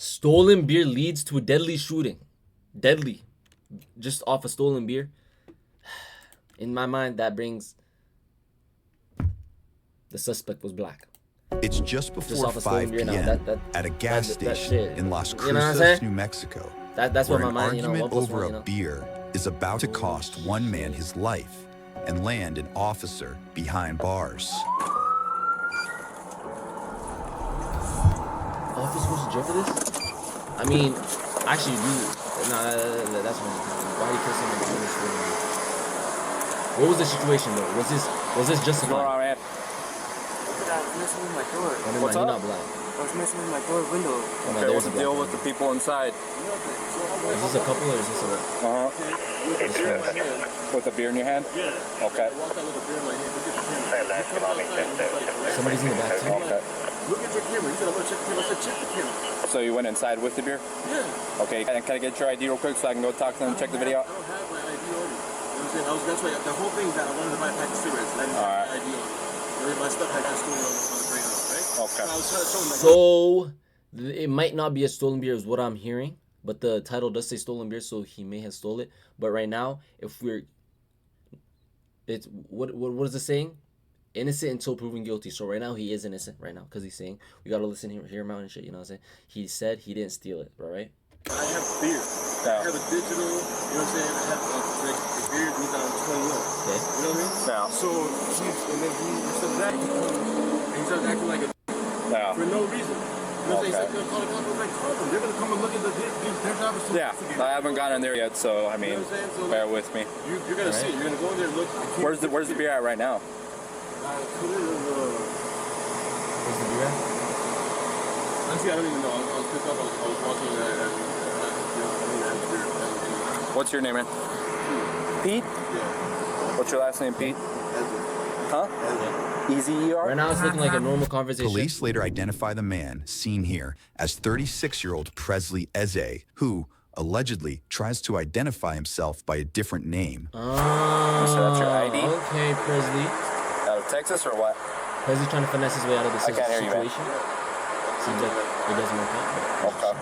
Stolen beer leads to a deadly shooting. Deadly. Just off a stolen beer. In my mind, that brings the suspect was black. It's just before 5 p.m. At a gas station in Las Cruces, New Mexico, that's where what my an mind, argument over a beer is about to cost one man his life and land an officer behind bars. Officer goes to jail for this? I mean, actually, that's wrong. Why you kill someone for this? What was the situation though? Was this justified? I was messing with my door. What's up? Not black. I was messing with my door window. Okay, what's the deal with the people inside? Is this a couple or is this a... With a beer in your hand? Yeah. Okay. Somebody's in the back too? Okay. Look at your camera. You said I'm going to check the camera. I said check the camera. So you went inside with the beer? Yeah. Okay, and can I get your ID real quick so I can go talk to them and check the video out? I don't have my ID already. You know what I'm saying? That's why the whole thing is that I wanted to buy a pack of cigarettes. I didn't have my ID on. My stuff had got stolen on the ground, right? Okay. So I was trying to show them, so it might not be a stolen beer is what I'm hearing, but the title does say stolen beer, so he may have stole it. But right now, it's what is it saying? Innocent until proven guilty. So right now he is innocent right now because he's saying we gotta listen hear him out and shit. You know what I'm saying? He said he didn't steal it, right? I have beer. I have a digital, you know what I'm saying? I have the beer goes down 21. Okay. You know what I mean? Yeah. So instead of that, he started acting like a for no reason. You know what I'm saying? He's like, call the cops. Like, call them. They're gonna come and look at their job is Yeah, I haven't gotten there yet, so I mean, bear with me. You're gonna see it. You're gonna go in there and look. Where's the beer at right now? Where's the beer at? Honestly, I don't even know. I was pissed off. I was walking What's your name, man? Pete? Yeah. What's your last name, Pete? Huh? E-Z-E-R? Right now it's looking like a normal conversation. Police later identify the man seen here as 36-year-old Presley Eze, who allegedly tries to identify himself by a different name. So that's your ID? Okay, Presley. Out of Texas or what? Presley trying to finesse his way out of the I can't hear you, man. situation. Seems like it doesn't work out. Okay.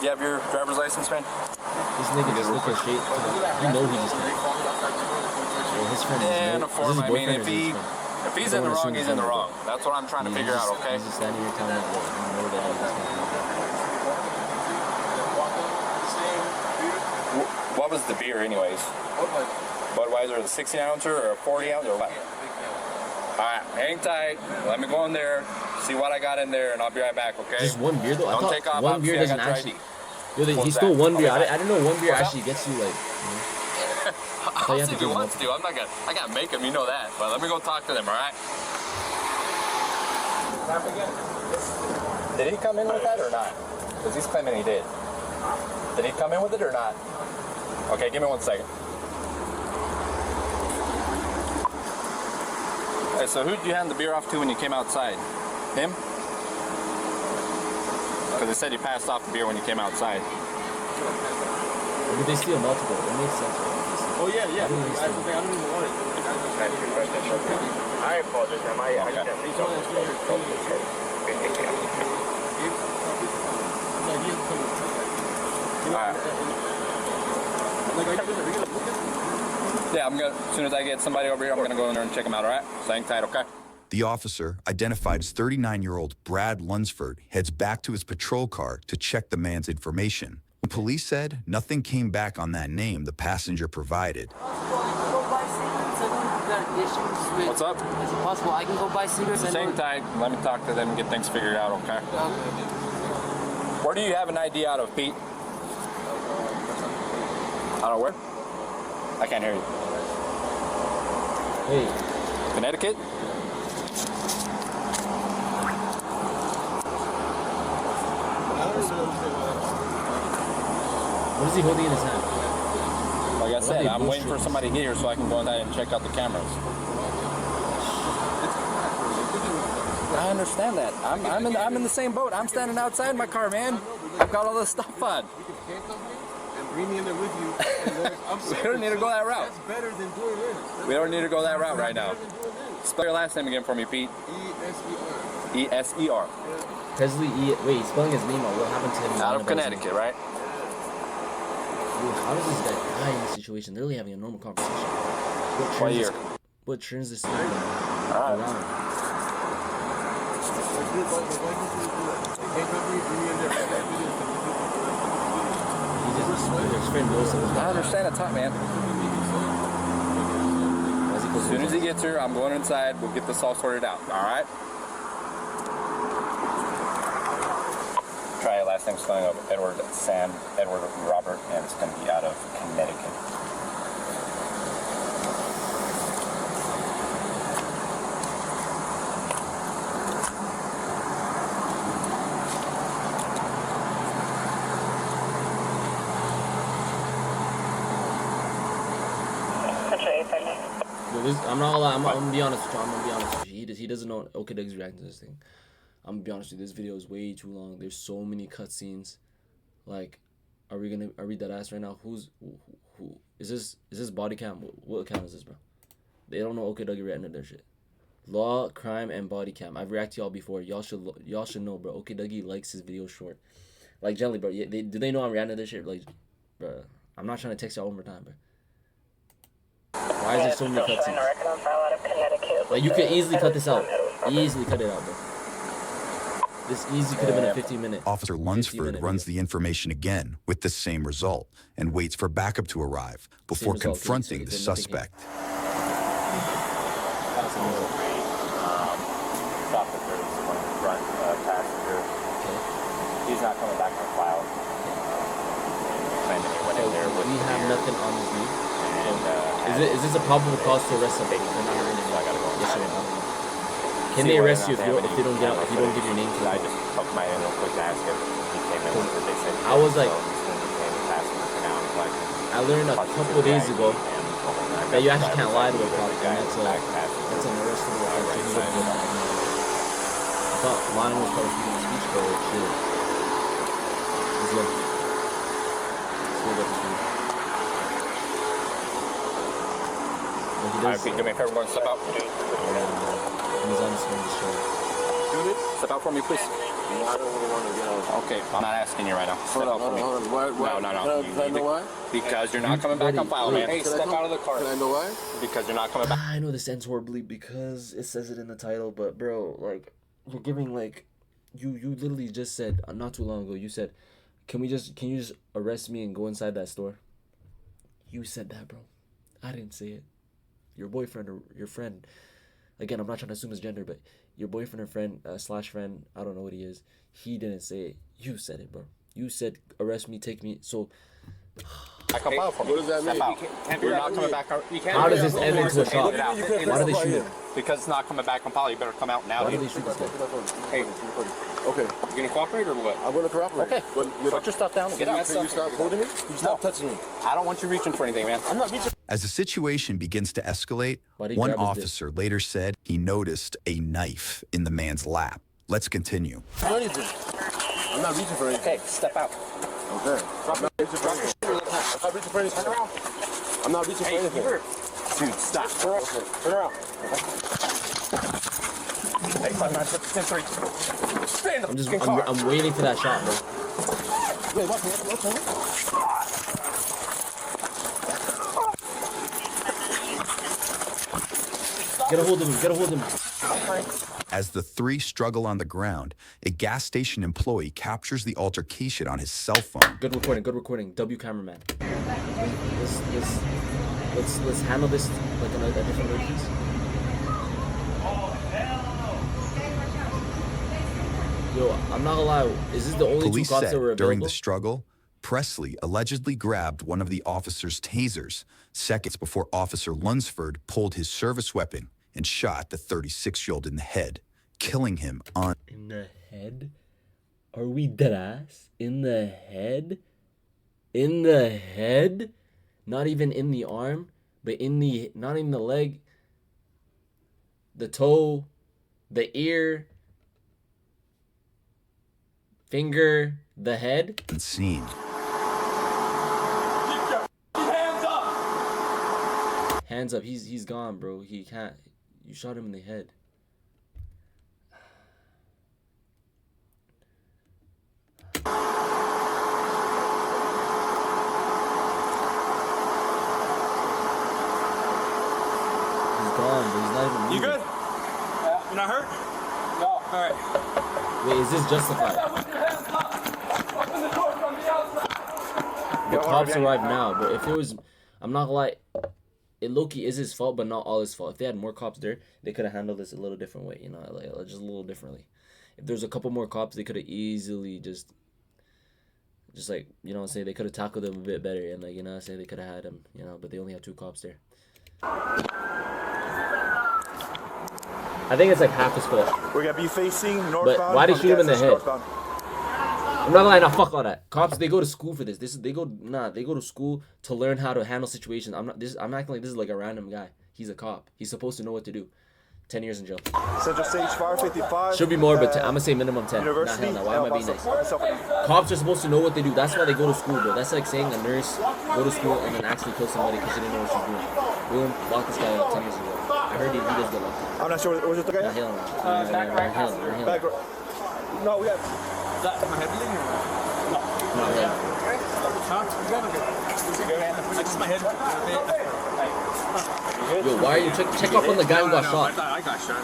You have your driver's license, man? This nigga just looking straight to the... You know he just can't. Well, his friend Yeah, is no form. I mean, if he's in the wrong, he's in the wrong. That's what I'm trying to figure out, okay? He's just standing here telling us, well, you know that he just can't. What was the beer, anyways? Budweiser, the 16-ouncer or a 40-ounce or what? Alright, hang tight. Let me go in there, see what I got in there, and I'll be right back, okay? Just one beer, though? Don't take off. One beer doesn't actually... Yo, he stole one beer. I didn't know one beer actually gets you, like... You know? I'll see if he wants to. I gotta make him, you know that. But let me go talk to them, alright? Did he come in with that or not? Because he's claiming he did. Did he come in with it or not? Okay, give me 1 second. Hey, so who did you hand the beer off to when you came outside? Him? Because they said you passed off the beer when you came outside. But they steal multiple. It makes sense. Right? Oh, yeah. I don't even want it. I apologize. Yeah, as soon as I get somebody over here, I'm gonna go in there and check them out, all right? So hang tight, okay? The officer, identified as 39-year-old Brad Lunsford, heads back to his patrol car to check the man's information. Police said nothing came back on that name the passenger provided. What's up? Is it possible I can go buy cigarettes? Just hang tight. Let me talk to them and get things figured out, okay? Where do you have an ID out of, Pete? Out of where? I can't hear you. Hey. Connecticut? What is he holding in his hand? Like I said, I'm waiting for somebody here so I can go inside and check out the cameras. I understand that. I'm in the same boat. I'm standing outside my car, man. I've got all this stuff on. Bring me in there with you. We don't need to go that route. That's better than doing this. We don't need to go that route right now. Spell your last name again for me, Pete. E E-S-E-R. E-S-E-R. Presley wait, he's spelling his name out. What happened to him? Out of Connecticut, right? Dude, how does this guy die in this situation? They're really having a normal conversation. What year? What turns this thing Alright. around? His friend knows something. I understand the time, man. As soon as he gets here, I'm going inside. We'll get this all sorted out. All right? Try last name spelling of Edward Robert, and it's going to be out of Connecticut. I'm not gonna lie, I'm gonna be honest with you. I'm gonna be honest with you. He doesn't know Okadug's reacting to this thing. I'm gonna be honest with you. This video is way too long. There's so many cutscenes. Like, are we dead ass right now? Who is this body cam? What account is this, bro? They don't know Okadug reacting to their shit. Law, crime, and body cam. I've reacted to y'all before. Y'all should know, bro. Okadug likes his video short. Like, generally, bro. Yeah, do they know I'm reacting to this shit? Like, bro, I'm not trying to text y'all one more time, bro. Why is there so many cutscenes? Like, you could easily cut this out. Easily cut it out, bro. This easily could have been a 15-minute. Officer Lunsford runs the information again with the same result and waits for backup to arrive before confronting the suspect. He's not coming back on file. We have nothing on this dude. Is this a probable cause to arrest somebody? Yes or no? Can they arrest you if you don't give your name to them? I just poked my in real quick to ask him. He came in with what they said. I was like, I learned a couple of days ago that you actually can't lie to a cop, and that's an arrestable offense. I thought lying was part of freedom of speech, but shit. Let's go. Let's go. Alright, do me a favor, step out. He's on this one to show. Step out for me, please. No, I don't really want to get out. Okay, I'm not asking you right now. Step out for me. Hold on. Why? No. Can I know why? Because you're not coming back on file, man. Hey, step out of the car. Can I know why? Because you're not coming back. I know this ends horribly because it says it in the title, but bro, like, you're giving, like, you literally just said not too long ago. You said, can you just arrest me and go inside that store? You said that, bro. I didn't say it. Your boyfriend or your friend, again, I'm not trying to assume his gender, but your boyfriend or friend slash friend, I don't know what he is, he didn't say it. You said it, bro. You said arrest me, take me. So I come out for me. What does that mean? You're not coming back. how does this end into a shot? Why do they shoot him? Because it's not coming back on file. You better come out now. Why do they shoot this guy? Hey, Okay. you gonna cooperate or what? I'm going to cooperate. Okay. But Put your stuff down and get out. Can you stop holding me? You stop touching me. I don't want you reaching for anything, man. I'm not reaching. As the situation begins to escalate, Why did he one grab his officer later said he noticed a knife in the man's lap. Let's continue. I'm not reaching for anything. Okay, step out. Okay. I'm not reaching for anything. I'm not reaching for anything. Dude, stop. Turn around. Hey, 5, 9, 6, 10, 3. Stay in the fucking car. I'm waiting for that shot, bro. Wait, watch me. Get a hold of him. As the three struggle on the ground, a gas station employee captures the altercation on his cell phone. Good recording. W cameraman. Let's handle this like a different way, please. Yo, I'm not gonna lie. Is this the only Police two cops that were said during available? the struggle, Presley allegedly grabbed one of the officer's tasers seconds before Officer Lunsford pulled his service weapon and shot the 36-year-old in the head, killing him on... In the head? Are we dead ass? In the head? In the head? Not even in the arm, but not in the leg, the toe, the ear, finger, the head. Scene. Hands up. He's gone, bro. He can't. You shot him in the head. Wait, is this justified? The cops arrived now, but if it was, I'm not gonna lie, it low-key is his fault, but not all his fault. If they had more cops there, they could have handled this a little different way, you know, like just a little differently. If there's a couple more cops, they could have easily just like, you know what I'm saying, they could have tackled them a bit better, and like, you know what I'm saying, they could have had him, you know, but they only have 2 cops there. I think it's like half his fault. We're gonna be facing northbound. But why did you shoot him in the head? Northbound. I'm not lying, nah, fuck all that. Cops, they go to school for this. They go to school to learn how to handle situations. I'm acting like this is like a random guy. He's a cop. He's supposed to know what to do. 10 years in jail. Central Stage 555. Should be more, but I'm gonna say minimum 10. University. Nah, hell no. Why am I being nice? Cops are supposed to know what they do. That's why they go to school, bro. That's like saying a nurse go to school and then actually kill somebody because she didn't know what she's doing. Boom, lock this guy up 10 years ago. I heard he does get locked up. I'm not sure. Was it the guy? Nah, hell no. Hell no. Back row. No, we have. Yo, why are you check up on the guy who got shot? I got shot.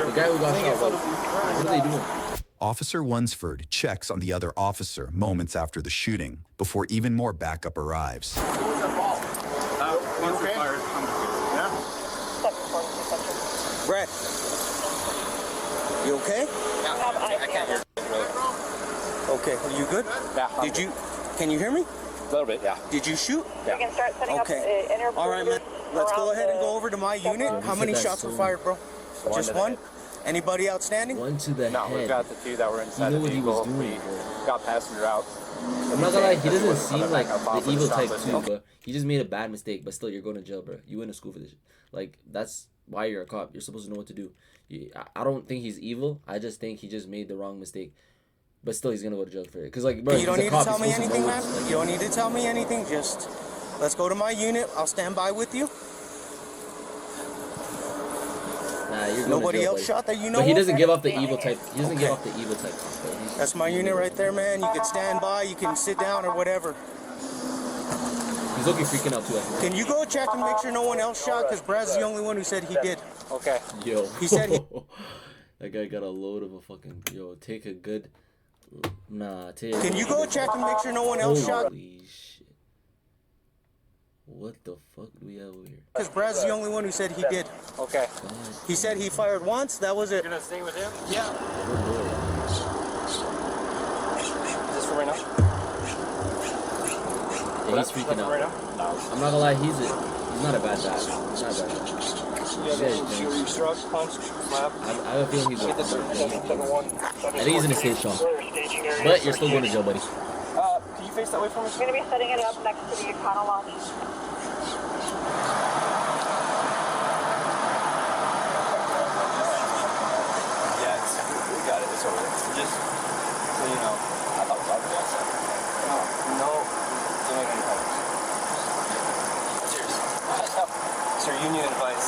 The guy who got shot, what are they doing? Officer Lunsford checks on the other officer moments after the shooting before even more backup arrives. Brett, you okay? I can't hear really. Okay, are you good? Yeah. Can you hear me? A little bit, yeah. Did you shoot? Yeah. We can start setting Okay. up All right, man. Let's go ahead and go over to my unit. Yeah, How he many said that shots were soon. fired, bro? One Just to the one? head. Anybody outstanding? One to the No, head. we've got the 2 that were inside He the knew what he vehicle. was doing, We bro. got passenger out. I'm not gonna lie, he doesn't seem Other like backup the officer evil stopped type us. too, but he just made a bad mistake. But still, you're going to jail, bro. You went to school for this. Like, that's why you're a cop. You're supposed to know what to do. I don't think he's evil. I just think he just made the wrong mistake. But still, he's gonna go to jail for it. Cause like, bro, You don't he's a need cop. to tell me He's supposed to anything, know man. what's- You don't need to tell me anything. Just let's go to my unit. I'll stand by with you. Nah, you're going Nobody to jail, else buddy. shot that you know But he of? doesn't give off the evil type. He doesn't give Okay. off the evil type. Bro. That's my unit right there, man. You can stand by. You can sit down or whatever. He's looking freaking out too. I think. Can you go check and make sure no one else shot? Because Brad's the only one who said he did. Okay. Yo, He said he- that guy got a load of a fucking take a good. Nah, take. Can you go check and make sure no one else shot? Holy shit! What the fuck do we have over here? Because Brad's the only one who said he did. Okay. He said he fired once. That was it. You're gonna stay with him? Yeah. Is this for right now? Yeah, he's freaking out. Right now? I'm not gonna lie, he's not a bad guy. He's not a bad guy. You struck, punched, slapped. I have a feeling he's a. Get this 7-1. I think he's in a safe shop. But you're still going to jail, buddy. Can you face that way from us? We're going to be setting it up next to the Econo launch. Yeah, we got it. It's over there. Just so you know, I thought about it outside. No, don't make any problems. Cheers. It's your union advice.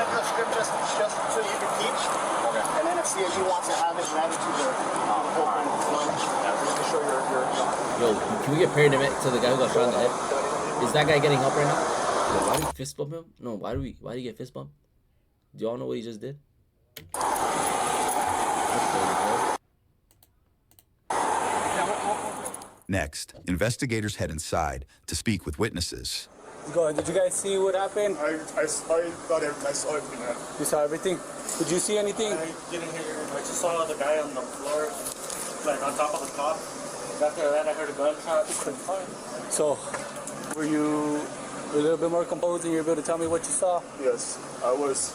Just so you can teach. Okay. And then if CSU wants to have it, add it to the open lunch. Just to show your Yo, can we get paramedic to the guy who got shot in the head? Is that guy getting help right now? Yo, why did he fist bump him? No, why did he get fist bumped? Do y'all know what he just did? Next, investigators head inside to speak with witnesses. Did you guys see what happened? I saw everything. You saw everything? Did you see anything? I didn't hear. I just saw the guy on the floor, like on top of the cop. After that, I heard a gunshot. Couldn't find. So, were you a little bit more composed and you were able to tell me what you saw? Yes, I was.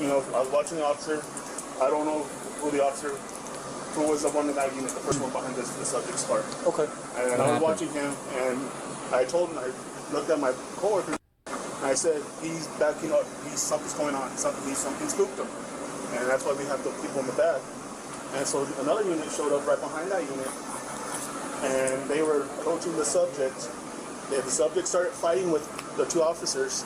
I was watching the officer. I don't know who the officer, who was the one in that unit, the first one behind the subject's car. Okay. And I was watching him, and I told him, I looked at my coworker, and I said, he's backing up. Something's going on. Something spooked him, and that's why we have the people in the back. And so another unit showed up right behind that unit, and they were approaching the subject. The subject started fighting with the two officers.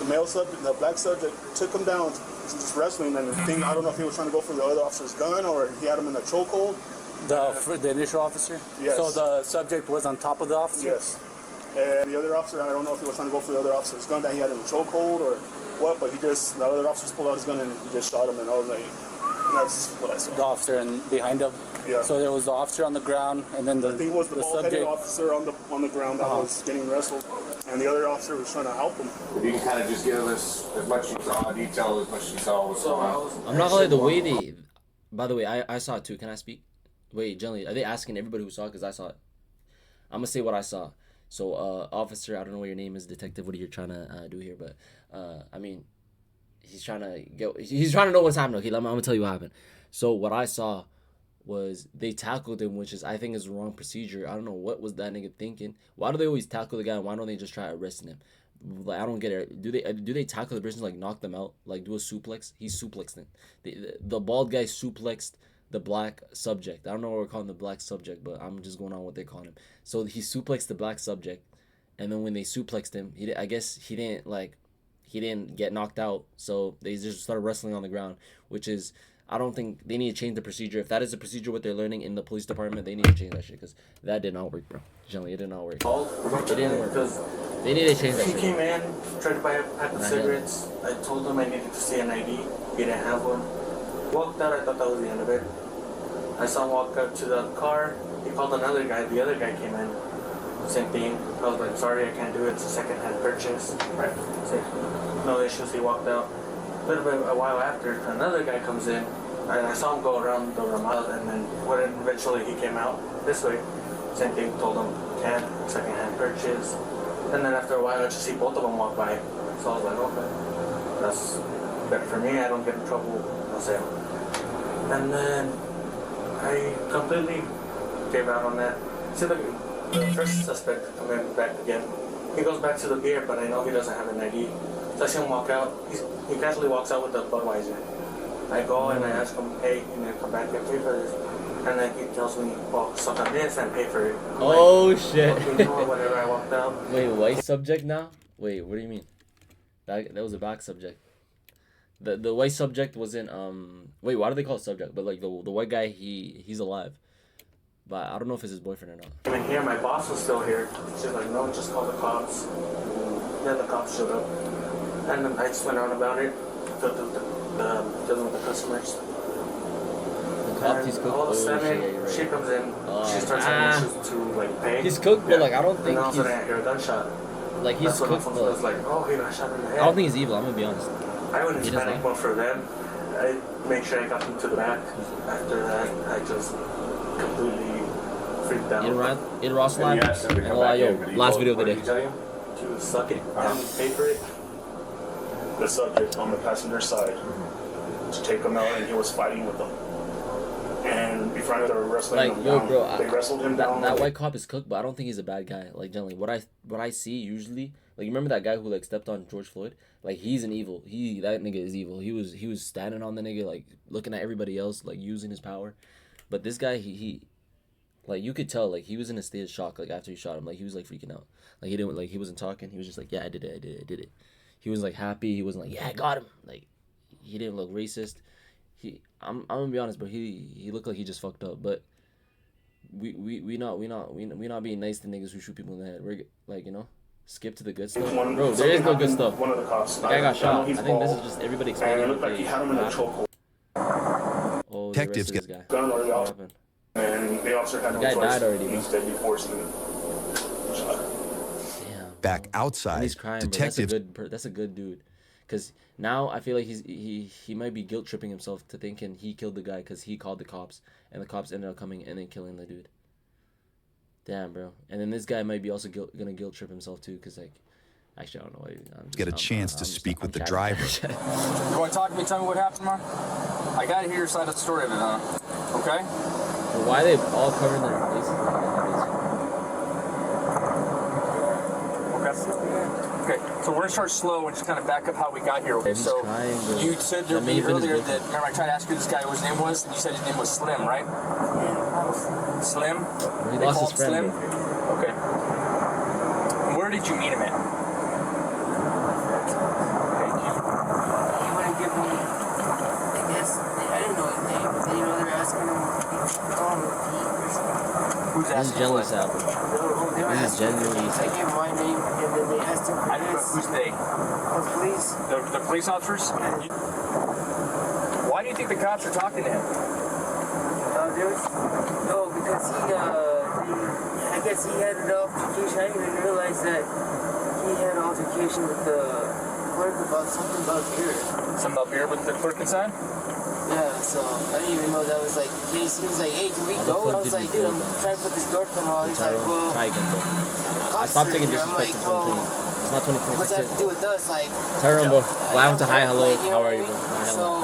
The black subject took him down, just wrestling, and the thing, I don't know if he was trying to go for the other officer's gun or he had him in a chokehold. The initial officer? Yes. So the subject was on top of the officer? Yes. And the other officer, I don't know if he was trying to go for the other officer's gun that he had in a chokehold or what, but the other officer just pulled out his gun and he just shot him, and I was like, that's what I saw. The officer and behind him? Yeah. So there was the officer on the ground, and then I think it was the bald-headed subject. officer on the ground that was getting wrestled, and the other officer was trying to help him. If you can kind of just give us as much you saw, detail as much you saw what's going on. I'm not gonna lie, the way they. By the way, I saw it too. Can I speak? Wait, generally, are they asking everybody who saw it? Because I saw it. I'm gonna say what I saw. So, officer, I don't know what your name is, detective. What are you trying to do here? But, I mean, he's trying to know what's happening. Okay, I'm gonna tell you what happened. So what I saw was they tackled him, which is I think is the wrong procedure. I don't know what was that nigga thinking. Why do they always tackle the guy? Why don't they just try arresting him? Like, I don't get it. Do they tackle the person, like knock them out, like do a suplex? He suplexed him. The bald guy suplexed the black subject. I don't know what we're calling the black subject, but I'm just going on what they call him. So he suplexed the black subject, and then when they suplexed him, I guess he didn't get knocked out. So they just started wrestling on the ground, which is, I don't think they need to change the procedure. If that is the procedure what they're learning in the police department, they need to change that shit, because that did not work, bro. Generally, it did not work. It didn't work. They need to change that He shit. came in, tried to buy a pack of cigarettes. I told him I needed to see an ID. He didn't have one. Walked out, I thought that was the end of it. I saw him walk up to the car. He called another guy. The other guy came in. Same thing. I was like, sorry, I can't do it. It's a second-hand purchase. Right. So, no issues. He walked out. A while after, another guy comes in. And I saw him go around the Ramada, and then eventually he came out this way. Same thing, told him, can't, second-hand purchase. And then after a while, I just see both of them walk by. So I was like, okay, that's better for me. I don't get in trouble. I'll say it. And then I completely gave out on that. See, the first suspect coming back again. He goes back to the beer, but I know he doesn't have an ID. So I see him walk out. He casually walks out with the Budweiser. I go and I ask him, hey, you need to come back and pay for this. And then he tells me, well, suck on this and pay for it. I'm Oh, like, shit. okay, no, whatever. I walked out. Wait, white subject now? Wait, what do you mean? That was a black subject. The white subject wasn't wait, why do they call it subject? But like the white guy, he's alive. But I don't know if it's his boyfriend or not. I mean, here, my boss was still here. She's like, no, just call the cops. Then the cops showed up. And then I just went on about it. Dealing with the customers. He's cooked. All of a sudden, Right. she comes in. She starts having issues to like pay. He's cooked, but like I don't think And all of a he's sudden, I hear a gunshot. like he's That's when my cooked. phone was like, oh, he got shot in the head. I don't think he's evil. I'm gonna be honest. I wouldn't He does panic not. more for them. I made sure I got them to the back. After that, I just completely freaked out. In Ross And live. you asked him to come Oh, back yo, in, but he last told- video of the what did day. he tell you? To suck it and pay for it. The subject on the passenger side to take him out, and he was fighting with them. And before they were wrestling Like, him yo, down, bro, they wrestled him down. that white cop is cooked, but I don't think he's a bad guy. Like generally, what I see usually, like, you remember that guy who like stepped on George Floyd? Like, he's an evil. That nigga is evil. He was standing on the nigga, like looking at everybody else, like using his power. But this guy, he like, you could tell, like, he was in a state of shock, like after he shot him, like he was like freaking out, like he wasn't talking. He was just like, yeah, I did it. He was like happy. He wasn't like, yeah, I got him. Like, he didn't look racist. I'm gonna be honest, bro. He looked like he just fucked up. But we not being nice to niggas who shoot people in the head. We're like, you know, skip to the good stuff, bro. There is no good stuff. One of the cops. The guy got shot. I He's think this is bald, just everybody and explaining. it looked like he had him in a chokehold. Oh, Detectives the rest of this guy. Gun already What off, happened? and the officer had no guy choice. died already, bro. He's dead before seeing him. Shot. Damn. Back And outside, he's crying, detectives bro. That's a good dude. Cause now I feel like he might be guilt tripping himself to thinking he killed the guy because he called the cops and the cops ended up coming and then killing the dude. Damn, bro. And then this guy might be also gonna guilt trip himself too, cause like, actually I don't know. get a chance to speak with the driver. You want to talk to me? Tell me what happened, Mark? I got to hear your side of the story of it, huh? Okay? But why are they all covering their faces? Okay, so we're gonna start slow and just kind of back up how we got here. Okay, He's so crying, bro. you said That may have been his earlier boyfriend. that, remember I tried to ask you who this guy what his name was, and you said his name was Slim, right? Slim? He They lost call his him friend, Slim? Okay. And where did you meet him at? You want to give me This is genuinely sad, bro. This is genuinely I sad. gave my name, and then they asked him for this. Who's they? The police. The police officers? Why do you think the cops are talking to him? No, because I guess he had an altercation. I didn't even realize that he had an altercation with the clerk about something about beer. Something about beer with the clerk inside? Yeah, so I didn't even know that was like the case. He was like, hey, can we go? And I was like, dude, I'm trying to put this door panel on. He's like, well, Try again, bro. I stopped taking disrespect to 2020. It's not 2026. what's that have to do with us? Like, Tyrone, bro. Welcome to hi, hello. Like, you know How are you, what I bro? mean? Hi, So hello.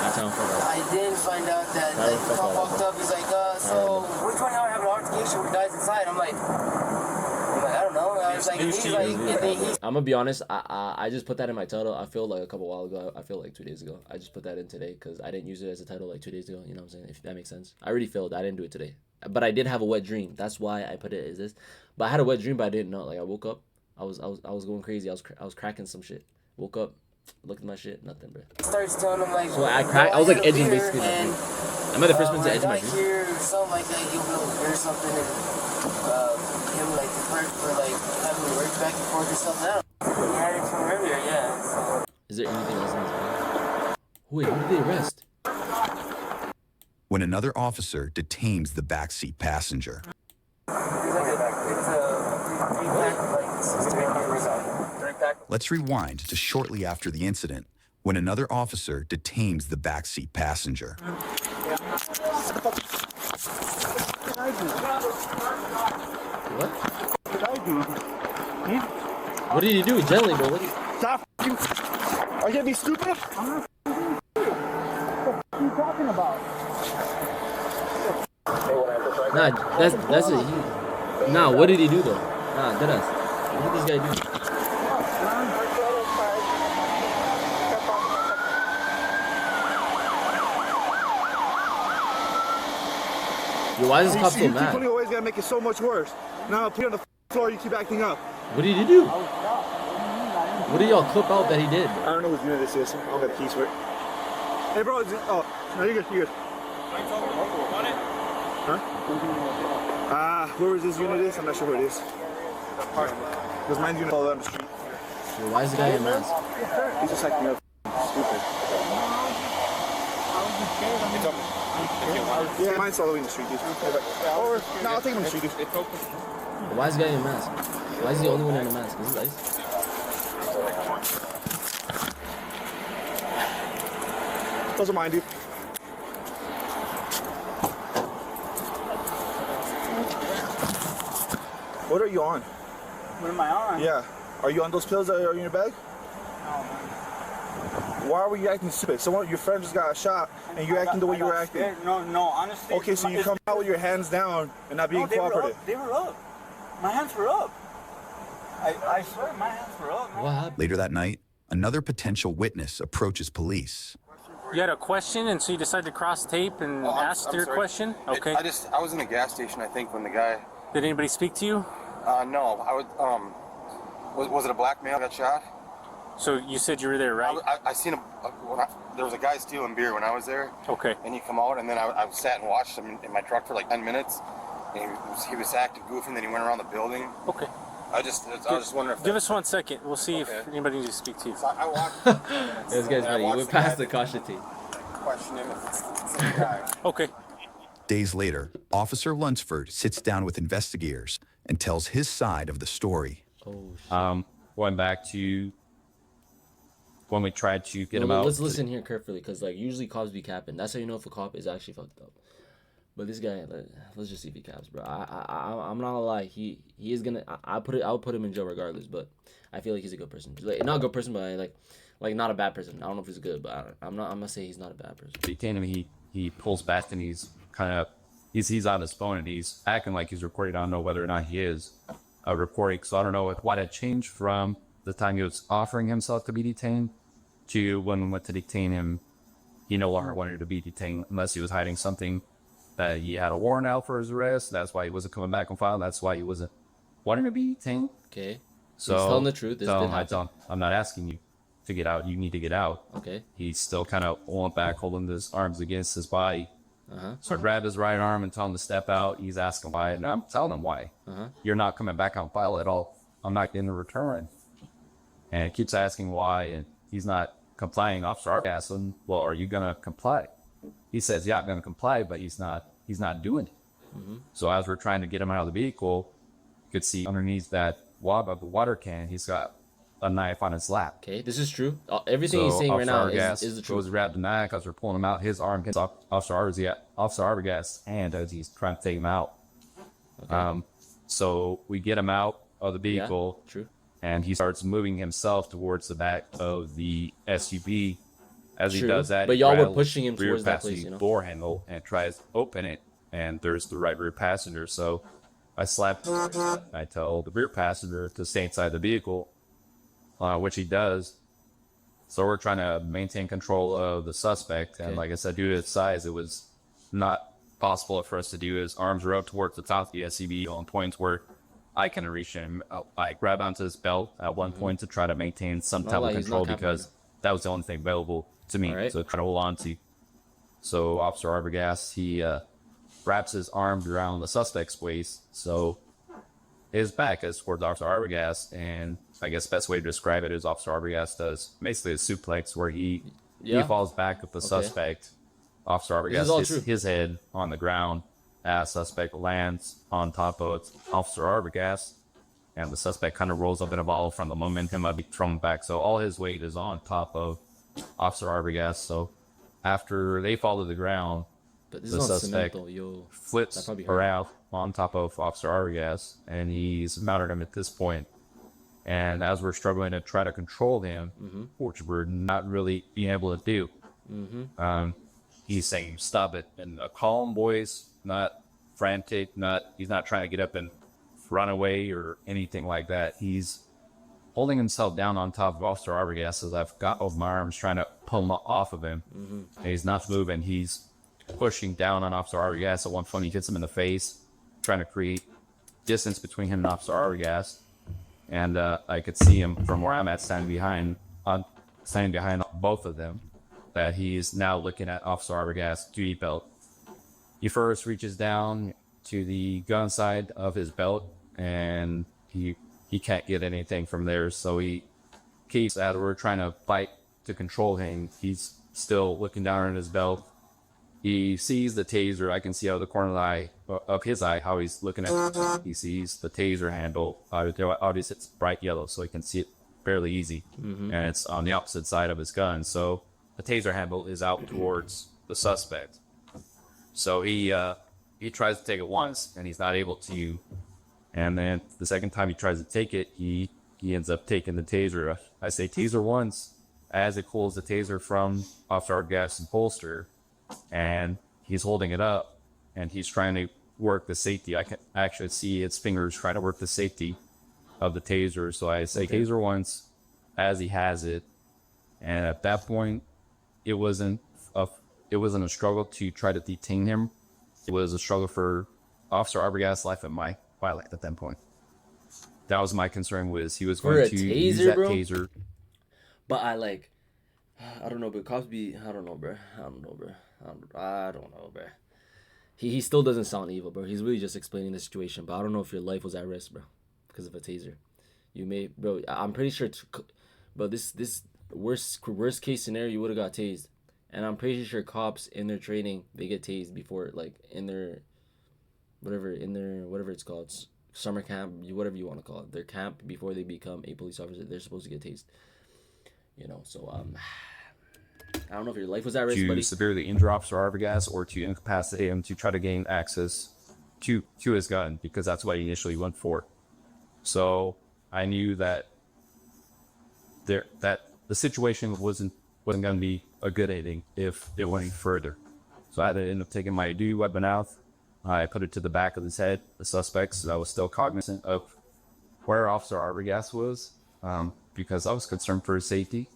That's how I'm feeling. I then find out that the cop walked up. He's like, so which one of y'all having an altercation with guys inside? I'm like, I don't know. I was like, he's like, and then he's I'm gonna be honest. I just put that in my title. I feel like a couple while ago. I feel like 2 days ago. I just put that in today because I didn't use it as a title like 2 days ago. You know what I'm saying? If that makes sense. I already failed. I didn't do it today. But I did have a wet dream. That's why I put it as this. But I had a wet dream, but I didn't know. Like I woke up, I was going crazy. I was cracking some shit. Woke up, looked at my shit, nothing, bro. starts telling him like, So I cracked. I was like edging basically. And I'm the first one to edge my like dream. here or something like that, you know, or something, and him like the clerk for like having to work back and forth or something. I don't know. He had it from earlier, yeah. So. Is there anything else in this video? Wait, who did they arrest? When another officer detains the backseat passenger, let's rewind to shortly after the incident when another officer detains the backseat passenger. What? What did I do? What did you do? Gently, bro. What did you... Stop. Are you gonna be stupid? What are you talking about? Nah, that's it. Nah, what did he do though? Nah, deadass. What did this guy do? Yo, why is this cop so You keep mad? putting away, it's gonna make it so much worse. Now I'm on the floor, you keep acting up. What did he do? What did y'all clip out that he did? I don't know whose unit this is. I don't got the keys for it. Hey, bro. Oh, no, you're good. You're good. Huh? Where is this unit is? I'm not sure who it is. Because mine's unit all down the street. Yo, why is the guy in a mask? He's just acting up. Stupid. Yeah, mine's all the way in the street, dude. Or, no, I'll take him in the street, dude. Why is the guy in a mask? Why is he the only one in a mask? Is this ice? Those are mine, dude. What are you on? What am I on? Yeah. Are you on those pills that are in your bag? No, man. Why were you acting stupid? Someone, your friend just got shot, and you're acting the way you were acting. No, honestly. Okay, so you come out with your hands down and not being cooperative. They were up. My hands were up. I swear, my hands were up. Man. What happened? Later that night, another potential witness approaches police. You had a question, and so you decided to cross tape and ask your question? Okay. I was in the gas station, I think, when the guy... Did anybody speak to you? No. I was it a black male that got shot? So you said you were there, right? I seen him, there was a guy stealing beer when I was there. Okay. And he come out, and then I sat and watched him in my truck for like 10 minutes. And he was acting goofy, and then he went around the building. Okay. I was just wondering if... Give us 1 second. We'll see if anybody needs to speak to you. So I walked... This guy's funny. He went past the caution tape. Question him if it's the same guy. Okay. Days later, Officer Lunsford sits down with investigators and tells his side of the story. Oh, shit. Going back to when we tried to get him out. Let's listen here carefully, because like usually cops be capping. That's how you know if a cop is actually fucked up. But this guy, let's just see if he caps, bro. I'm not gonna lie. He is gonna. I'll put him in jail regardless. But I feel like he's a good person. Like, not a good person, but like not a bad person. I don't know if he's good, but I'm gonna say he's not a bad person. Detain him. He pulls back and he's kind of he's on his phone and he's acting like he's recording. I don't know whether or not he is recording. So I don't know what had changed from the time he was offering himself to be detained to when we went to detain him. He no longer wanted to be detained unless he was hiding something. That he had a warrant out for his arrest. That's why he wasn't coming back on file. That's why he wasn't wanting to be detained. Okay. So he's telling the truth. I'm not asking you to get out. You need to get out. Okay. He's still kind of on back, holding his arms against his body. So I grabbed his right arm and told him to step out. He's asking why, and I'm telling him why. You're not coming back on file at all. I'm not getting a return. And he keeps asking why, and he's not complying. Officer Arbogast asked him, well, are you gonna comply? He says, yeah, I'm gonna comply, but he's not doing it. So as we're trying to get him out of the vehicle, you could see underneath that wab of the water can, he's got a knife on his lap. Okay, this is true. Everything he's saying right now is the truth. Goes grab the knife as we're pulling him out. His arm gets Officer Arbogast's hand as he's trying to take him out. Okay. So we get him out of the vehicle. Yeah, true. And he starts moving himself towards the back of the SUV. As he does that, but y'all were pushing him towards that place, you know, door handle and tries to open it, and there's the right rear passenger. So I tell the rear passenger to stay inside the vehicle, which he does. So we're trying to maintain control of the suspect, and like I said, due to his size, it was not possible for us to do. His arms were up towards the top of the SUV on points where I can reach him. I grab onto his belt at one point to try to maintain some type of control because that was the only thing available to me to try to hold on to. So Officer Arbogast, he wraps his arms around the suspect's waist, so his back is towards Officer Arbogast, and I guess the best way to describe it is Officer Arbogast does basically a suplex where he falls back with the suspect. Officer Arbogast hits his head on the ground as suspect lands on top of Officer Arbogast, and the suspect kind of rolls up in a ball from the momentum of being thrown back. So all his weight is on top of Officer Arbogast. So after they fall to the ground, the suspect flips around on top of Officer Arbogast, and he's mounted him at this point. And as we're struggling to try to control him, which we're not really being able to do, he's saying, "Stop it," in a calm voice, not frantic, he's not trying to get up and run away or anything like that. He's holding himself down on top of Officer Arbogast as I've got both my arms trying to pull him off of him. And he's not moving. He's pushing down on Officer Arbogast. At one point, he hits him in the face, trying to create distance between him and Officer Arbogast. And I could see him from where I'm at, standing behind both of them, that he's now looking at Officer Arbogast's duty belt. He first reaches down to the gun side of his belt, and he can't get anything from there. So he keeps at it. We're trying to fight to control him. He's still looking down at his belt. He sees the taser. I can see out of the corner of his eye how he's looking at it. He sees the taser handle. Obviously, it's bright yellow, so he can see it fairly easy. And it's on the opposite side of his gun. So the taser handle is out towards the suspect. So he tries to take it once, and he's not able to. And then the second time he tries to take it, he ends up taking the taser. I say taser once as it pulls the taser from Officer Arbogast's holster, and he's holding it up, and he's trying to work the safety. I can actually see his fingers trying to work the safety of the taser. So I say taser once as he has it, and at that point, it wasn't a struggle to try to detain him. It was a struggle for Officer Arbogast's life and my life at that point. That was my concern, was he was going to use that taser. But I don't know, but cops I don't know, bro. He still doesn't sound evil, bro. He's really just explaining the situation, but I don't know if your life was at risk, bro, because of a taser. You may, bro. I'm pretty sure, bro. This worst case scenario, you would have got tased. And I'm pretty sure cops in their training, they get tased before, like in their whatever it's called, summer camp, whatever you want to call it, their camp, before they become a police officer, they're supposed to get tased. You know, so I don't know if your life was at risk, buddy. To severely injure Officer Arbogast or to incapacitate him to try to gain access to his gun, because that's what he initially went for. So I knew that the situation wasn't going to be a good ending if it went any further. So I had to end up taking my duty weapon out. I put it to the back of his head, the suspect, so I was still cognizant of where Officer Arbogast was, because I was concerned for his safety.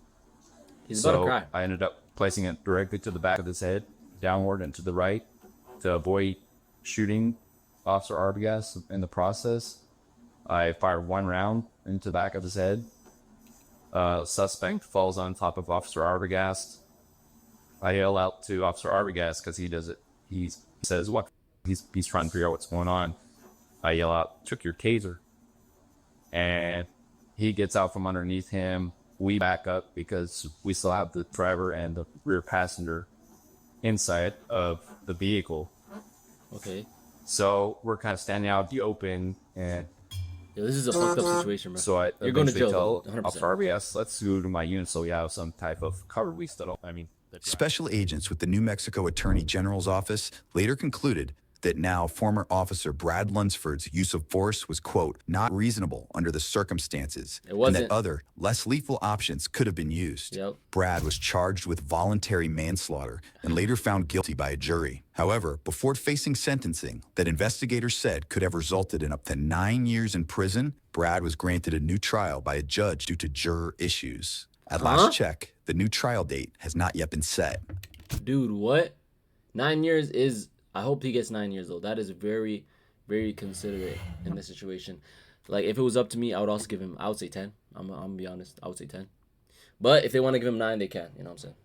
He's about to cry. I ended up placing it directly to the back of his head, downward and to the right, to avoid shooting Officer Arbogast in the process. I fired one round into the back of his head. Suspect falls on top of Officer Arbogast. I yell out to Officer Arbogast because he he says, "What?" He's trying to figure out what's going on. I yell out, "Took your taser," and he gets out from underneath him. We back up because we still have the driver and the rear passenger inside of the vehicle. Okay. So we're kind of standing out in the open, and Yo, this is a fucked up situation, bro. so You're going to jail. tell 100%. Officer RBS, let's go to my unit so we have some type of cover. We still don't. I mean, Special agents with the New Mexico Attorney General's office later concluded that now former officer Brad Lunsford's use of force was, quote, not reasonable under the circumstances, It and wasn't. that other, less lethal options could have been used. Yep. Brad was charged with voluntary manslaughter and later found guilty by a jury. However, before facing sentencing that investigators said could have resulted in up to 9 years in prison, Brad was granted a new trial by a judge due to juror issues. At last check, the new trial date has not yet been set. Dude, what? 9 years is... I hope he gets 9 years, though. That is very, very considerate in this situation. Like, if it was up to me, I would also give him... I would say 10. I'm going to be honest. I would say 10. But if they want to give him 9, they can. You know what I'm saying?